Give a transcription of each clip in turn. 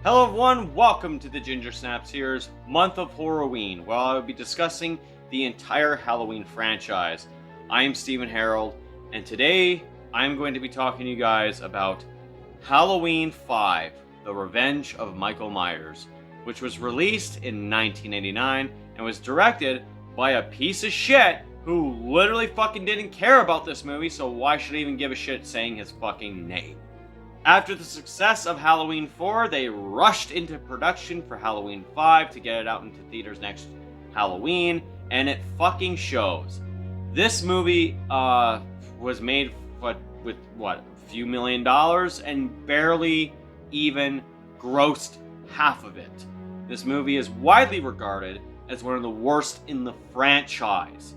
Hello everyone, welcome to the Ginger Snaps here's month of HORROR-WEEN, where I will be discussing the entire Halloween franchise. I am Stephen Harold, and today I'm going to be talking to you guys about Halloween 5, The Revenge of Michael Myers, which was released in 1989 and was directed by a piece of shit who literally fucking didn't care about this movie, so why should I even give a shit saying his fucking name? After the success of Halloween 4, they rushed into production for Halloween 5 to get it out into theaters next Halloween, and it fucking shows. This movie was made with what, a few $1 million and barely even grossed half of it. This movie is widely regarded as one of the worst in the franchise.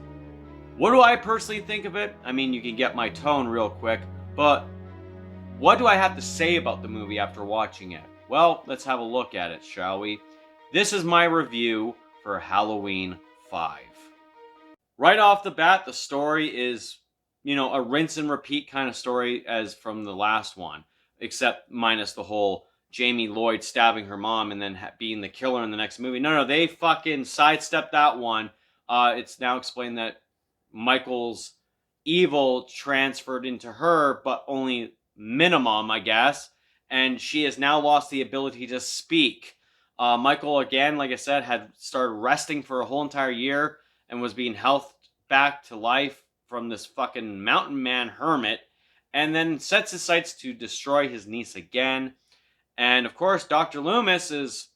What do I personally think of it? I mean, you can get my tone real quick, but what do I have to say about the movie after watching it? Well, let's have a look at it, shall we? This is my review for Halloween 5. Right off the bat, the story is, a rinse and repeat kind of story as from the last one, except minus the whole Jamie Lloyd stabbing her mom and then being the killer in the next movie. No, they fucking sidestepped that one. It's now explained that Michael's evil transferred into her, but only minimum, I guess, and she has now lost the ability to speak. Michael, again, like I said, had started resting for a whole entire year and was being healthed back to life from this fucking mountain man hermit, and then sets his sights to destroy his niece again. And of course, Dr. Loomis is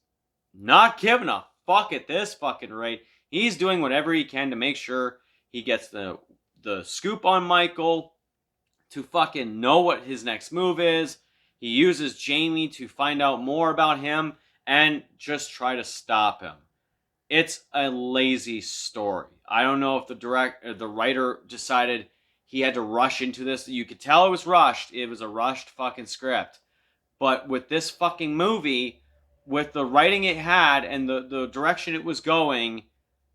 not giving a fuck at this fucking rate. He's doing whatever he can to make sure he gets the scoop on Michael, to fucking know what his next move is. He uses Jamie to find out more about him and just try to stop him. It's a lazy story. I don't know if the writer decided he had to rush into this. You could tell it was rushed. It was a rushed fucking script. But with this fucking movie, with the writing it had and the direction it was going,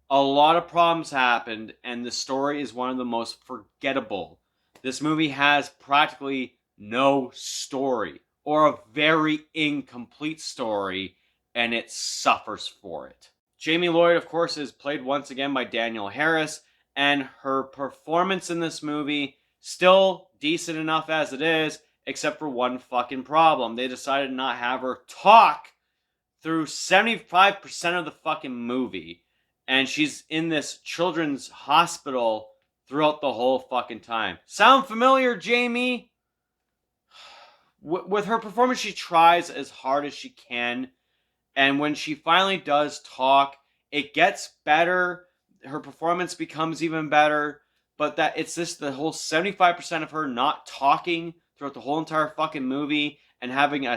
a lot of problems happened, and the story is one of the most forgettable. This movie has practically no story, or a very incomplete story, and it suffers for it. Jamie Lloyd, of course, is played once again by Danielle Harris, and her performance in this movie, still decent enough as it is, except for one fucking problem. They decided to not have her talk through 75% of the fucking movie, and she's in this children's hospital throughout the whole fucking time. Sound familiar, Jamie? With her performance, she tries as hard as she can. And when she finally does talk, it gets better. Her performance becomes even better. But that it's just the whole 75% of her not talking throughout the whole entire fucking movie and having a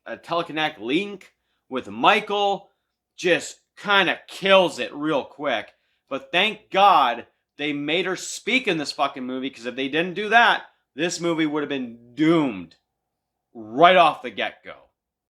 telekinetic link with Michael just kind of kills it real quick. But thank God they made her speak in this fucking movie, because if they didn't do that, this movie would have been doomed right off the get-go.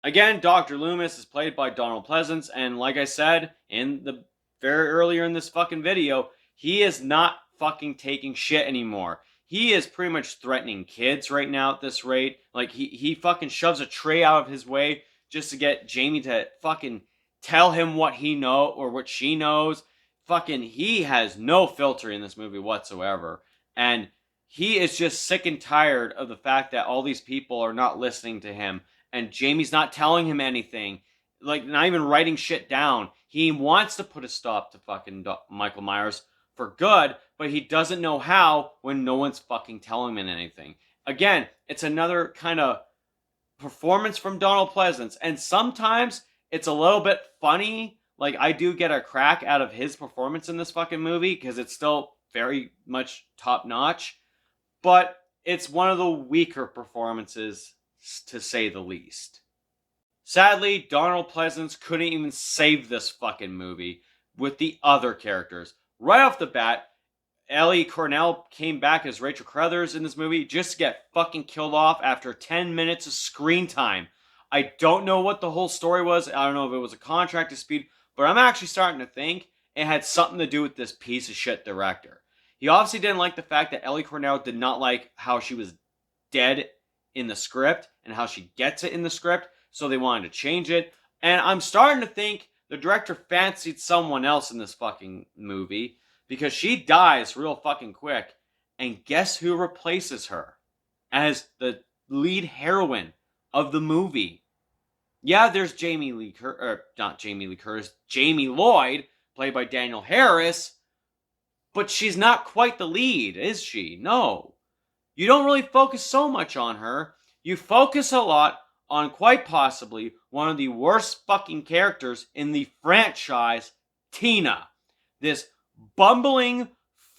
Again, Dr. Loomis is played by Donald Pleasance, and like I said in the very earlier in this fucking video, he is not fucking taking shit anymore. He is pretty much threatening kids right now at this rate. Like, he fucking shoves a tray out of his way just to get Jamie to fucking tell him what he knows or what she knows. Fucking, he has no filter in this movie whatsoever. And he is just sick and tired of the fact that all these people are not listening to him. And Jamie's not telling him anything. Like, not even writing shit down. He wants to put a stop to fucking Michael Myers for good, but he doesn't know how when no one's fucking telling him anything. Again, it's another kind of performance from Donald Pleasance. And sometimes it's a little bit funny. Like, I do get a crack out of his performance in this fucking movie because it's still very much top-notch. But it's one of the weaker performances, to say the least. Sadly, Donald Pleasance couldn't even save this fucking movie with the other characters. Right off the bat, Ellie Cornell came back as Rachel Crothers in this movie just to get fucking killed off after 10 minutes of screen time. I don't know what the whole story was. I don't know if it was a contract dispute. But I'm actually starting to think it had something to do with this piece of shit director. He obviously didn't like the fact that Ellie Cornell did not like how she was dead in the script, and how she gets it in the script, so they wanted to change it. And I'm starting to think the director fancied someone else in this fucking movie, because she dies real fucking quick. And guess who replaces her as the lead heroine of the movie? Yeah, there's Jamie Lloyd, played by Daniel Harris, but she's not quite the lead, is she? No. You don't really focus so much on her. You focus a lot on, quite possibly, one of the worst fucking characters in the franchise, Tina. This bumbling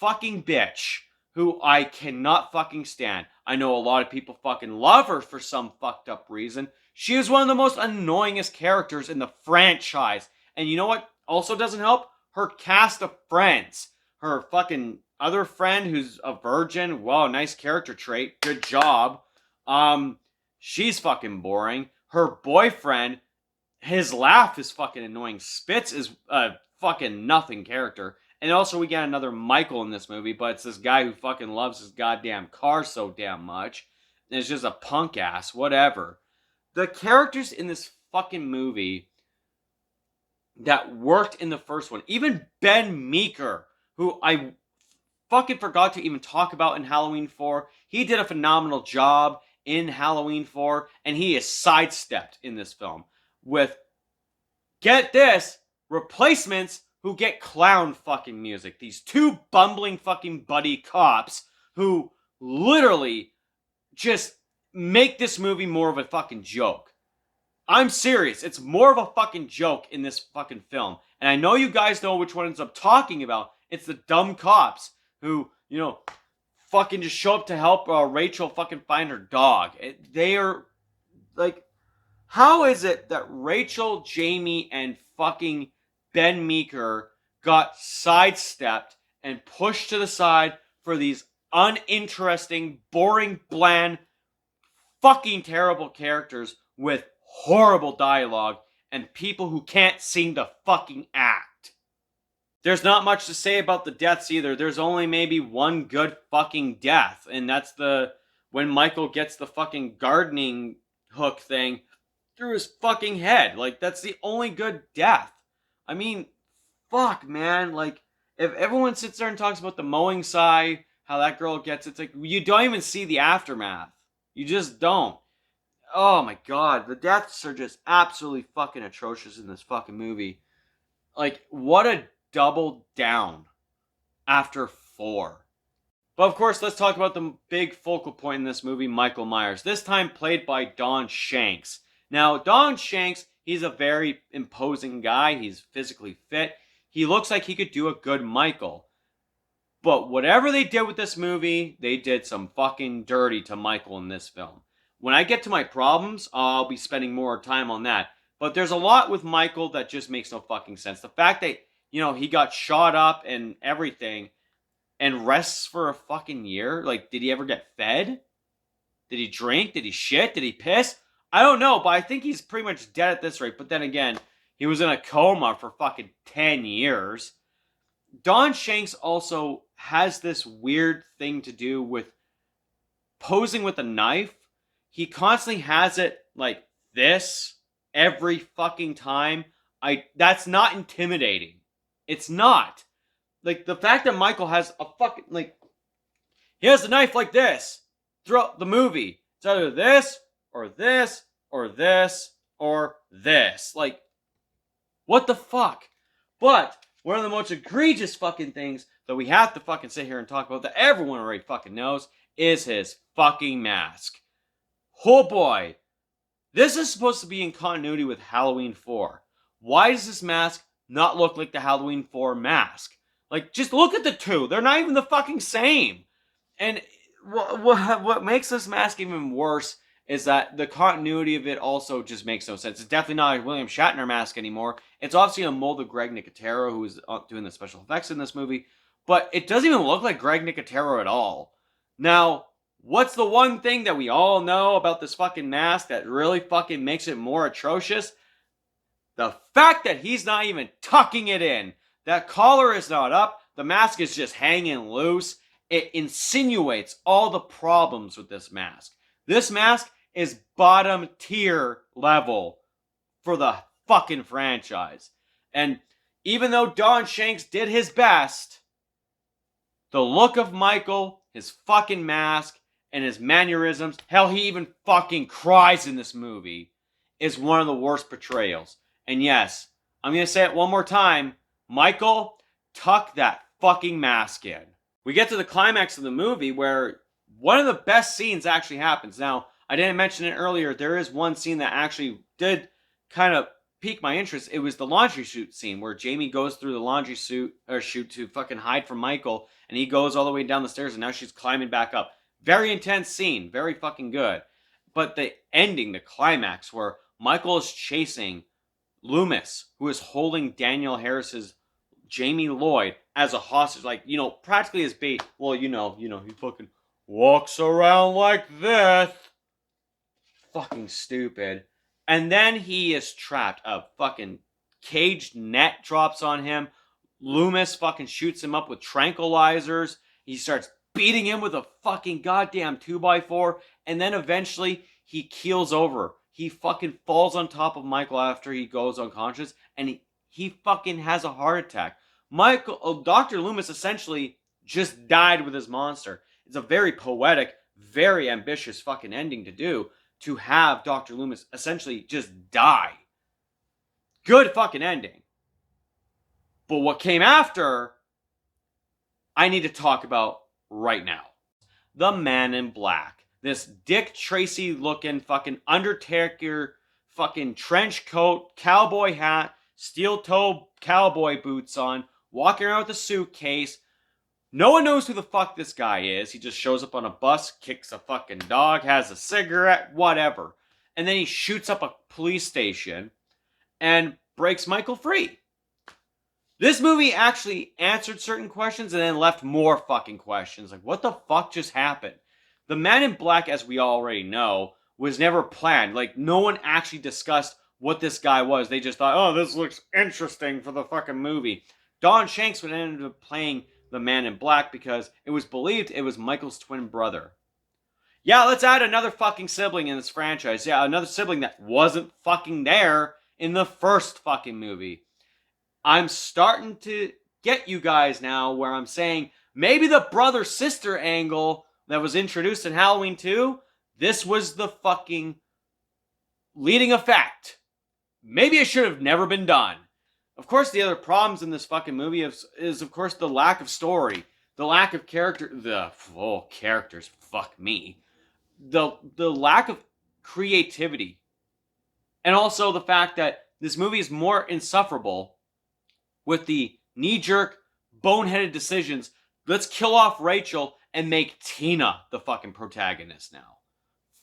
fucking bitch who I cannot fucking stand. I know a lot of people fucking love her for some fucked up reason. She is one of the most annoyingest characters in the franchise. And you know what also doesn't help? Her cast of friends. Her fucking other friend who's a virgin. Wow, nice character trait. Good job. She's fucking boring. Her boyfriend, his laugh is fucking annoying. Spitz is a fucking nothing character. And also we got another Michael in this movie, but it's this guy who fucking loves his goddamn car so damn much. And it's just a punk ass, whatever. The characters in this fucking movie that worked in the first one, even Ben Meeker, who I fucking forgot to even talk about in Halloween 4, he did a phenomenal job in Halloween 4, and he is sidestepped in this film with, get this, replacements who get clown fucking music. These two bumbling fucking buddy cops who literally just make this movie more of a fucking joke. I'm serious. It's more of a fucking joke in this fucking film. And I know you guys know which ones I'm talking about. It's the dumb cops who, you know, fucking just show up to help Rachel fucking find her dog. They are, like, how is it that Rachel, Jamie, and fucking Ben Meeker got sidestepped and pushed to the side for these uninteresting, boring, bland, fucking terrible characters with horrible dialogue and people who can't seem to fucking act? There's not much to say about the deaths either. There's only maybe one good fucking death, and that's when Michael gets the fucking gardening hook thing through his fucking head. Like, that's the only good death. I mean, fuck, man. Like, if everyone sits there and talks about the mowing sigh, how that girl gets it, it's like, you don't even see the aftermath. You just don't. Oh my god, the deaths are just absolutely fucking atrocious in this fucking movie. Like, what a double down after 4. But of course, let's talk about the big focal point in this movie, Michael Myers. This time played by Don Shanks. Now, Don Shanks, he's a very imposing guy. He's physically fit. He looks like he could do a good Michael. But whatever they did with this movie, they did some fucking dirty to Michael in this film. When I get to my problems, I'll be spending more time on that. But there's a lot with Michael that just makes no fucking sense. The fact that, you know, he got shot up and everything and rests for a fucking year. Like, did he ever get fed? Did he drink? Did he shit? Did he piss? I don't know, but I think he's pretty much dead at this rate. But then again, he was in a coma for fucking 10 years. Don Shanks also has this weird thing to do with posing with a knife. He constantly has it like this every fucking time. That's not intimidating. It's not. Like, the fact that Michael has a fucking, like, he has a knife like this throughout the movie. It's either this, or this, or this, or this. Like, what the fuck? But one of the most egregious fucking things that we have to fucking sit here and talk about that everyone already fucking knows is his fucking mask. Oh boy. This is supposed to be in continuity with Halloween 4. Why does this mask not look like the Halloween 4 mask? Like, just look at the two. They're not even the fucking same. And what makes this mask even worse is that the continuity of it also just makes no sense. It's definitely not a William Shatner mask anymore. It's obviously a mold of Greg Nicotero, who's doing the special effects in this movie. But it doesn't even look like Greg Nicotero at all. Now, what's the one thing that we all know about this fucking mask that really fucking makes it more atrocious? The fact that he's not even tucking it in. That collar is not up. The mask is just hanging loose. It insinuates all the problems with this mask. This mask is bottom tier level for the fucking franchise. And even though Don Shanks did his best, the look of Michael, his fucking mask, and his mannerisms, hell, he even fucking cries in this movie, is one of the worst portrayals. And yes, I'm going to say it one more time, Michael, tuck that fucking mask in. We get to the climax of the movie where one of the best scenes actually happens. Now, I didn't mention it earlier, there is one scene that actually did kind of pique my interest. It was the laundry chute scene where Jamie goes through the laundry chute to fucking hide from Michael, and he goes all the way down the stairs, and now she's climbing back up. Very intense scene, very fucking good. But the ending, the climax, where Michael is chasing Loomis, who is holding Danielle Harris's Jamie Lloyd as a hostage, like, you know, practically as bait. Well, you know, he fucking walks around like this. Fucking stupid. And then he is trapped. A fucking caged net drops on him. Loomis fucking shoots him up with tranquilizers. He starts beating him with a fucking goddamn 2x4. And then eventually he keels over. He fucking falls on top of Michael after he goes unconscious. And he fucking has a heart attack. Dr. Loomis essentially just died with his monster. It's a very poetic, very ambitious fucking ending to do. To have Dr. Loomis essentially just die. Good fucking ending. But what came after, I need to talk about right now. The Man in Black. This Dick Tracy looking fucking Undertaker fucking trench coat, cowboy hat, steel toe cowboy boots on, walking around with a suitcase. No one knows who the fuck this guy is. He just shows up on a bus, kicks a fucking dog, has a cigarette, whatever. And then he shoots up a police station and breaks Michael free. This movie actually answered certain questions and then left more fucking questions. Like, what the fuck just happened? The Man in Black, as we already know, was never planned. Like, no one actually discussed what this guy was. They just thought, oh, this looks interesting for the fucking movie. Don Shanks would end up playing the Man in Black because it was believed it was Michael's twin brother. Yeah, let's add another fucking sibling in this franchise. Yeah, another sibling that wasn't fucking there in the first fucking movie. I'm starting to get you guys now where I'm saying maybe the brother-sister angle that was introduced in Halloween 2, this was the fucking leading effect. Maybe it should have never been done. Of course, the other problems in this fucking movie is of course, the lack of story. The lack of character. Characters, fuck me. The lack of creativity. And also the fact that this movie is more insufferable with the knee-jerk, boneheaded decisions. Let's kill off Rachel and make Tina the fucking protagonist now.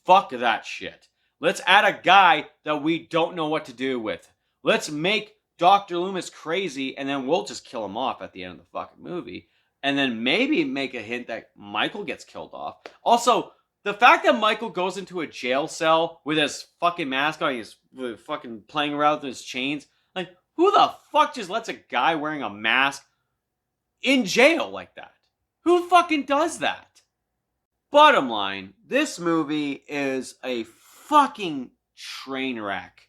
Fuck that shit. Let's add a guy that we don't know what to do with. Let's make Dr. Loomis crazy, and then we'll just kill him off at the end of the fucking movie. And then maybe make a hint that Michael gets killed off. Also, the fact that Michael goes into a jail cell with his fucking mask on, he's fucking playing around with his chains. Like, who the fuck just lets a guy wearing a mask in jail like that? Who fucking does that? Bottom line, this movie is a fucking train wreck.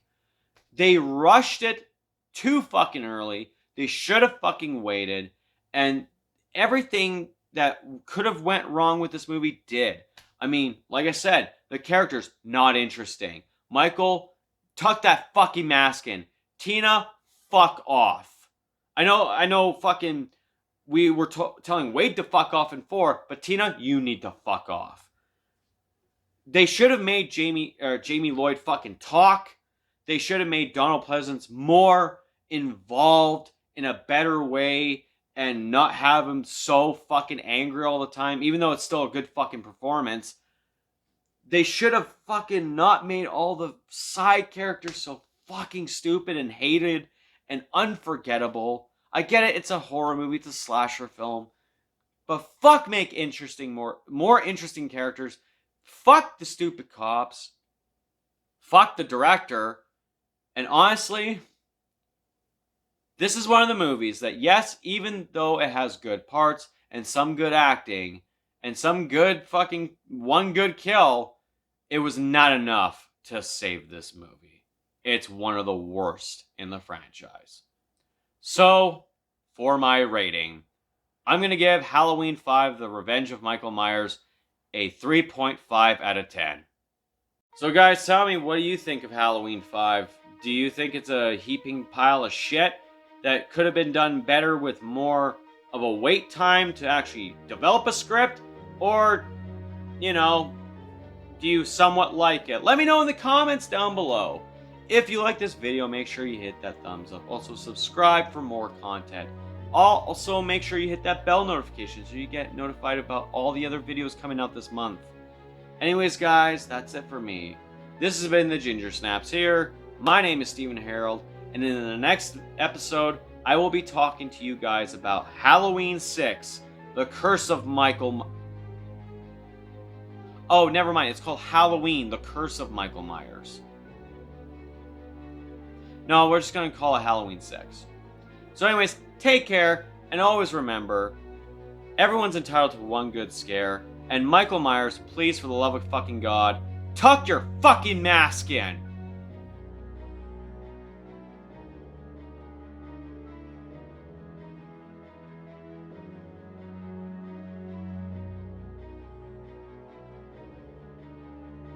They rushed it too fucking early. They should have fucking waited. And everything that could have went wrong with this movie did. I mean, like I said, the character's not interesting. Michael, tuck that fucking mask in. Tina, fuck off. I know fucking we were telling Wade to fuck off in 4, but Tina, you need to fuck off. They should have made Jamie Lloyd fucking talk. They should have made Donald Pleasance more involved in a better way and not have him so fucking angry all the time, even though it's still a good fucking performance. They should have fucking not made all the side characters so fucking stupid and hated and unforgettable. I get it, it's a horror movie, it's a slasher film. But fuck make interesting, more interesting characters. Fuck the stupid cops. Fuck the director. And honestly, this is one of the movies that, yes, even though it has good parts and some good acting and some good fucking one good kill, it was not enough to save this movie. It's one of the worst in the franchise. So, for my rating, I'm going to give Halloween 5, The Revenge of Michael Myers, a 3.5 out of 10. So guys, tell me, what do you think of Halloween 5? Do you think it's a heaping pile of shit that could have been done better with more of a wait time to actually develop a script? Or, you know, do you somewhat like it? Let me know in the comments down below. If you like this video, make sure you hit that thumbs up. Also, subscribe for more content. Also, make sure you hit that bell notification so you get notified about all the other videos coming out this month. Anyways, guys, that's it for me. This has been the Ginger Snaps here. My name is Stephen Harold, and in the next episode, I will be talking to you guys about Halloween 6, The Curse of Michael... Oh, never mind. It's called Halloween, The Curse of Michael Myers. No, we're just going to call it Halloween 6. So anyways, take care, and always remember, everyone's entitled to one good scare. And Michael Myers, please, for the love of fucking God, tuck your fucking mask in!